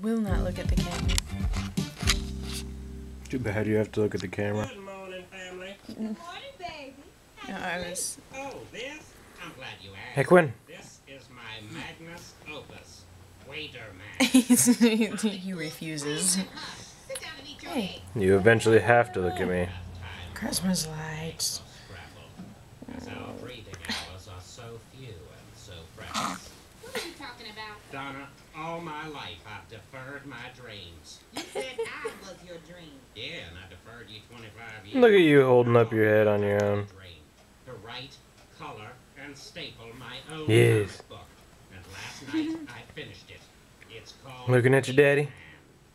will not look at the camera. Too bad you have to look at the camera. Good morning, family. Good morning, baby. No, I was. Oh, this? I'm glad you asked. Hey, Quinn. This is my Magnus Opus. Waiter He refuses. Sit down and eat your Hey. egg. You eventually have to look at me. Christmas lights. As our breathing hours are so few and so precious. What are you talking about? Donna, all my life I've deferred my dreams. You said I was your dream. Yeah, and I deferred you 25 years. Look at you holding up your head on your own. Dream. To write, color, and staple my own Yes. book. And last night I finished it. It's called Looking at your daddy?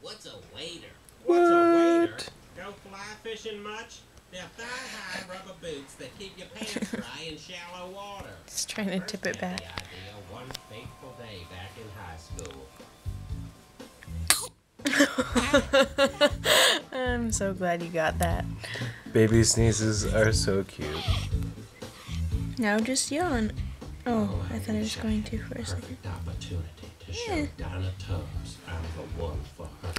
What's a waiter? What? What's a waiter? Go fly fishing much? They're thigh-high rubber boots that keep your pants dry in shallow water. Just trying to tip it back. The idea one fateful day back in high school. I'm so glad you got that. Baby sneezes are so cute. Now just yawn. Oh, I thought I was going to for a second. Perfect opportunity to show Yeah. Donna Tubbs I'm the one for her.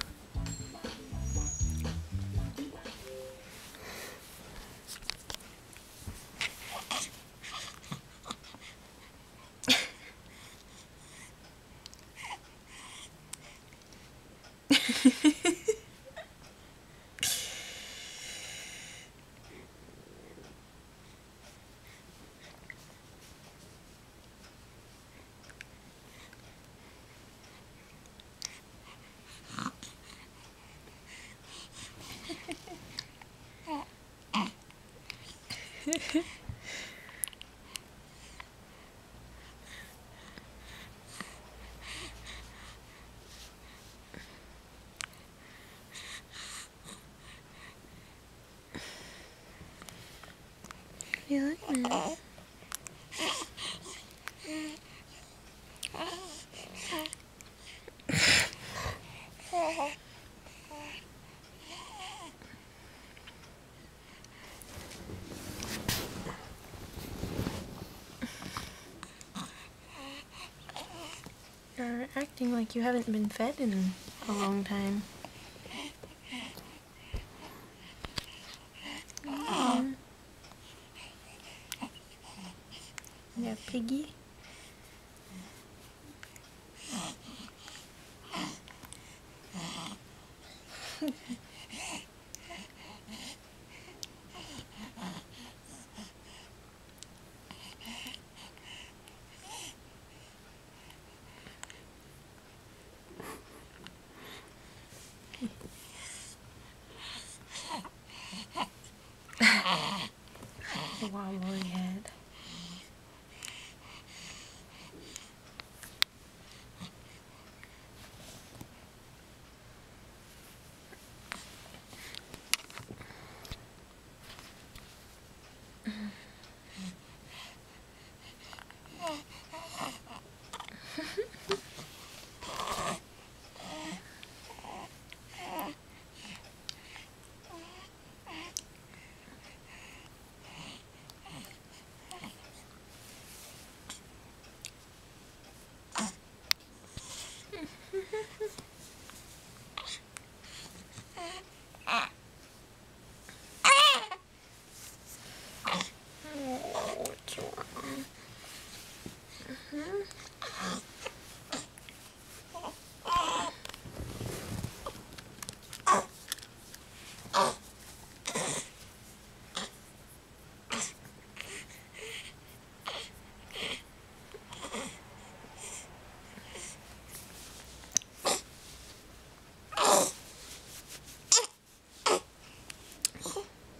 You like that? You're acting like you haven't been fed in a long time. Yeah, piggy. Wobbly head.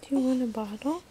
Do you want a bottle?